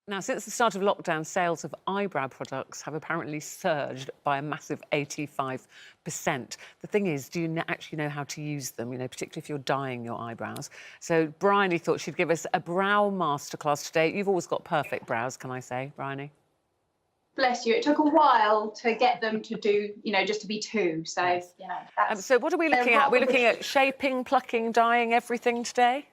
Now, since the start of lockdown, sales of eyebrow products have apparently surged by a massive 85%. The thing is, do you actually know how to use them, particularly if you're dyeing your eyebrows? So Bryony thought she'd give us a brow masterclass today. You've always got perfect brows, can I say, Bryony? Bless you. It took a while to get them to do, just to be two. So, Yes. that's... So what are we looking at? We're looking at shaping, plucking, dyeing, everything today?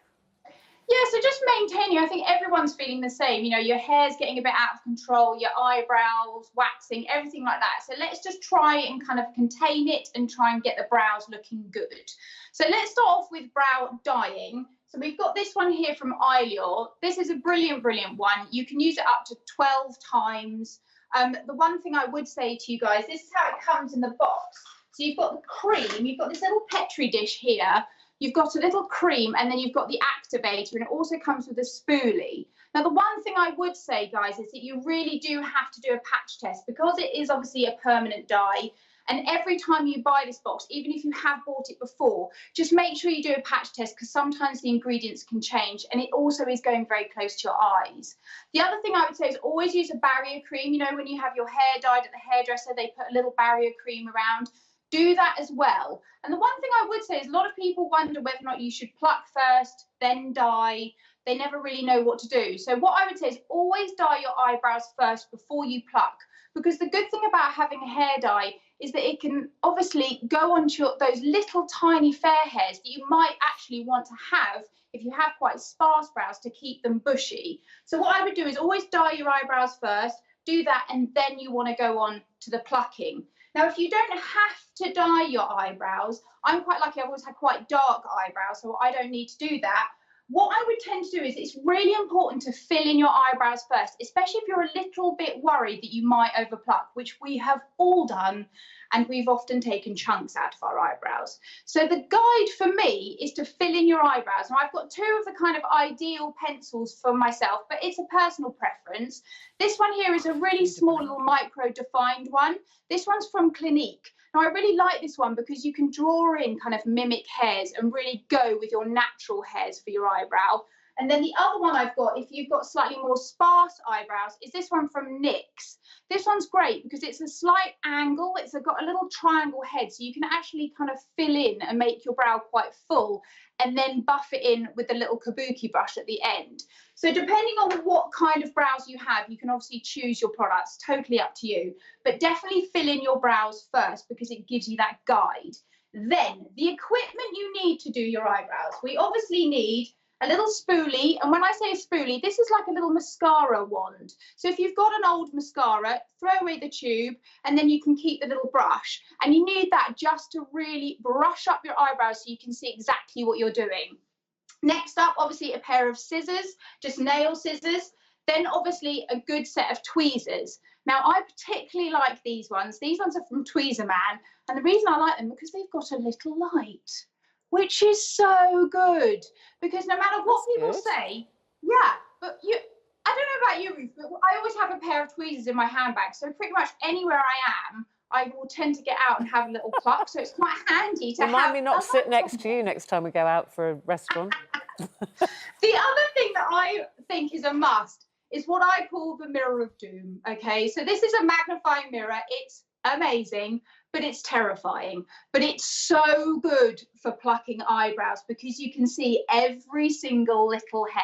Yeah, so just maintaining. I think everyone's feeling the same. Your hair's getting a bit out of control, your eyebrows, waxing, everything like that. So let's just try and kind of contain it and try and get the brows looking good. So let's start off with brow dyeing. So we've got this one here from Eyelure. This is a brilliant, brilliant one. You can use it up to 12 times. The one thing I would say to you guys, this is how it comes in the box. So you've got the cream, you've got this little Petri dish here, you've got a little cream, and then you've got the activator, and it also comes with a spoolie. Now, the one thing I would say, guys, is that you really do have to do a patch test because it is obviously a permanent dye. And every time you buy this box, even if you have bought it before, just make sure you do a patch test because sometimes the ingredients can change, and it also is going very close to your eyes. The other thing I would say is always use a barrier cream. When you have your hair dyed at the hairdresser, they put a little barrier cream around. Do that as well. And the one thing I would say is a lot of people wonder whether or not you should pluck first, then dye. They never really know what to do. So what I would say is always dye your eyebrows first before you pluck, because the good thing about having a hair dye is that it can obviously go onto those little tiny fair hairs that you might actually want to have if you have quite sparse brows to keep them bushy. So what I would do is always dye your eyebrows first, do that, and then you want to go on to the plucking. Now, if you don't have to dye your eyebrows, I'm quite lucky, I've always had quite dark eyebrows, so I don't need to do that. What I would tend to do is it's really important to fill in your eyebrows first, especially if you're a little bit worried that you might overpluck, which we have all done, and we've often taken chunks out of our eyebrows. So the guide for me is to fill in your eyebrows. Now, I've got two of the kind of ideal pencils for myself, but it's a personal preference. This one here is a really small little micro-defined one. This one's from Clinique. Now, I really like this one because you can draw in kind of mimic hairs and really go with your natural hairs for your eyebrow. And then the other one I've got, if you've got slightly more sparse eyebrows, is this one from NYX. This one's great because it's a slight angle. It's got a little triangle head, so you can actually kind of fill in and make your brow quite full and then buff it in with the little kabuki brush at the end. So depending on what kind of brows you have, you can obviously choose your products, totally up to you. But definitely fill in your brows first because it gives you that guide. Then the equipment you need to do your eyebrows. We obviously need a little spoolie, and when I say a spoolie, this is like a little mascara wand. So if you've got an old mascara, throw away the tube, and then you can keep the little brush. And you need that just to really brush up your eyebrows so you can see exactly what you're doing. Next up, obviously, a pair of scissors, just nail scissors. Then obviously a good set of tweezers. Now, I particularly like these ones. These ones are from Tweezerman, and the reason I like them because they've got a little light, which is so good, because no matter what people say, yeah, but I don't know about you, Ruth, but I always have a pair of tweezers in my handbag, so pretty much anywhere I am, I will tend to get out and have a little pluck, so it's quite handy to have. Remind me not to sit next to you next time we go out for a restaurant. The other thing that I think is a must is what I call the mirror of doom, okay? So this is a magnifying mirror. It's amazing, but it's terrifying. But it's so good for plucking eyebrows because you can see every single little hair.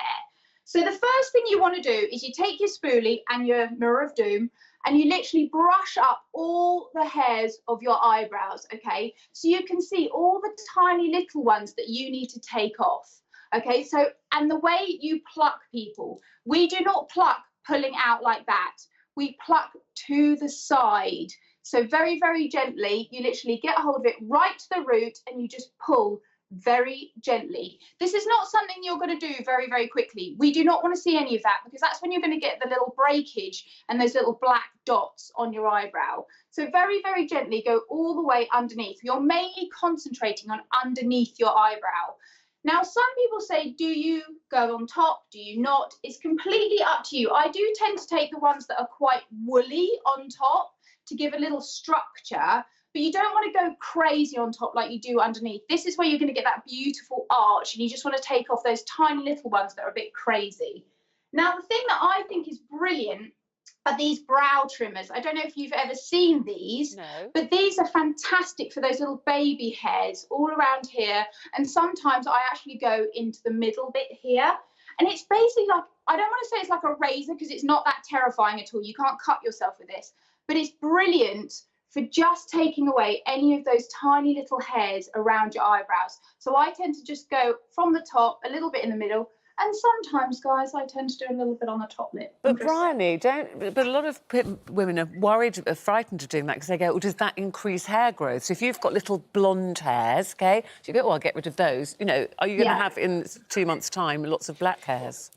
So the first thing you want to do is you take your spoolie and your mirror of doom and you literally brush up all the hairs of your eyebrows, okay? So you can see all the tiny little ones that you need to take off, okay? So, and the way you pluck, people, we do not pluck pulling out like that. We pluck to the side. So very, very gently, you literally get a hold of it right to the root and you just pull very gently. This is not something you're going to do very, very quickly. We do not want to see any of that because that's when you're going to get the little breakage and those little black dots on your eyebrow. So very, very gently go all the way underneath. You're mainly concentrating on underneath your eyebrow. Now, some people say, do you go on top? Do you not? It's completely up to you. I do tend to take the ones that are quite woolly on top to give a little structure, but you don't want to go crazy on top like you do underneath. This is where you're going to get that beautiful arch, and you just want to take off those tiny little ones that are a bit crazy. Now, the thing that I think is brilliant are these brow trimmers. I don't know if you've ever seen these, but these are fantastic for those little baby hairs all around here. And sometimes I actually go into the middle bit here. And it's basically like, I don't want to say it's like a razor because it's not that terrifying at all. You can't cut yourself with this, but it's brilliant for just taking away any of those tiny little hairs around your eyebrows. So I tend to just go from the top, a little bit in the middle, and sometimes, guys, I tend to do a little bit on the top lip. But Bryony, but a lot of women are worried, are frightened of doing that because they go, well, does that increase hair growth? So if you've got little blonde hairs, OK, so you go, oh, I'll get rid of those. You know, are you going to have, in 2 months' time, lots of black hairs?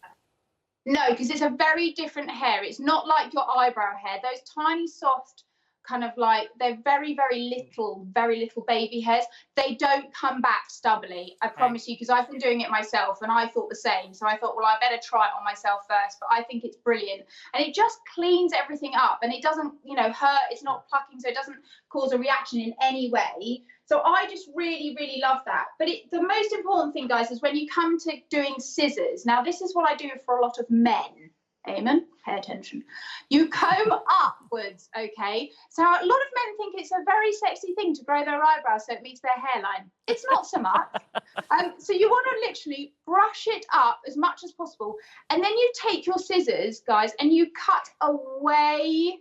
No, because it's a very different hair. It's not like your eyebrow hair. Those tiny, soft, kind of like, they're very, very little baby hairs. They don't come back stubbly, I promise you, because I've been doing it myself and I thought the same. So I thought, well, I better try it on myself first. But I think it's brilliant. And it just cleans everything up and it doesn't, you know, hurt. It's not plucking, so it doesn't cause a reaction in any way. So I just really, really love that. But the most important thing, guys, is when you come to doing scissors. Now, this is what I do for a lot of men. Eamonn, pay attention. You comb upwards, okay? So a lot of men think it's a very sexy thing to grow their eyebrows so it meets their hairline. It's not so much. So you want to literally brush it up as much as possible. And then you take your scissors, guys, and you cut away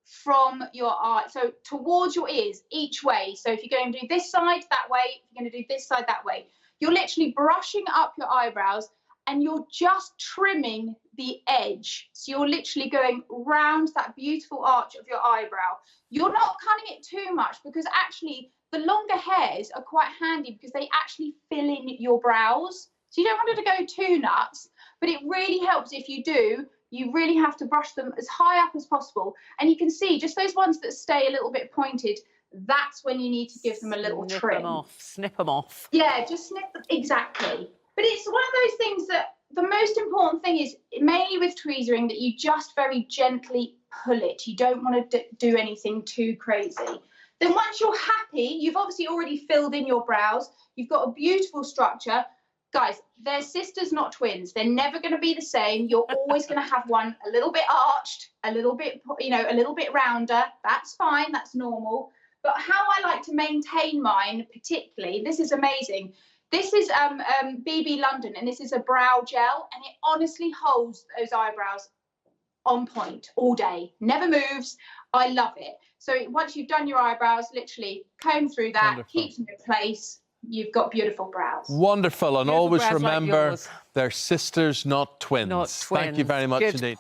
from your eye, so towards your ears, each way. So if you're going to do this side that way, if you're going to do this side that way, you're literally brushing up your eyebrows and you're just trimming the edge. So you're literally going round that beautiful arch of your eyebrow. You're not cutting it too much because actually the longer hairs are quite handy because they actually fill in your brows. So you don't want it to go too nuts, but it really helps if you do. You really have to brush them as high up as possible. And you can see just those ones that stay a little bit pointed, that's when you need to give them a little trim. Snip them off. Yeah, just snip them, exactly. But it's one of those things that the most important thing is, mainly with tweezering, that you just very gently pull it. You don't want to do anything too crazy. Then once you're happy, you've obviously already filled in your brows, you've got a beautiful structure. Guys, they're sisters, not twins. They're never going to be the same. You're always going to have one a little bit arched, a little bit, you know, a little bit rounder. That's fine. That's normal. But how I like to maintain mine, particularly, this is amazing. This is BB London, and this is a brow gel, and it honestly holds those eyebrows on point all day. Never moves. I love it. So once you've done your eyebrows, literally comb through that, keeps them in place. You've got beautiful brows. Wonderful. And always remember, they're sisters, not twins. Not twins. Thank you very much indeed.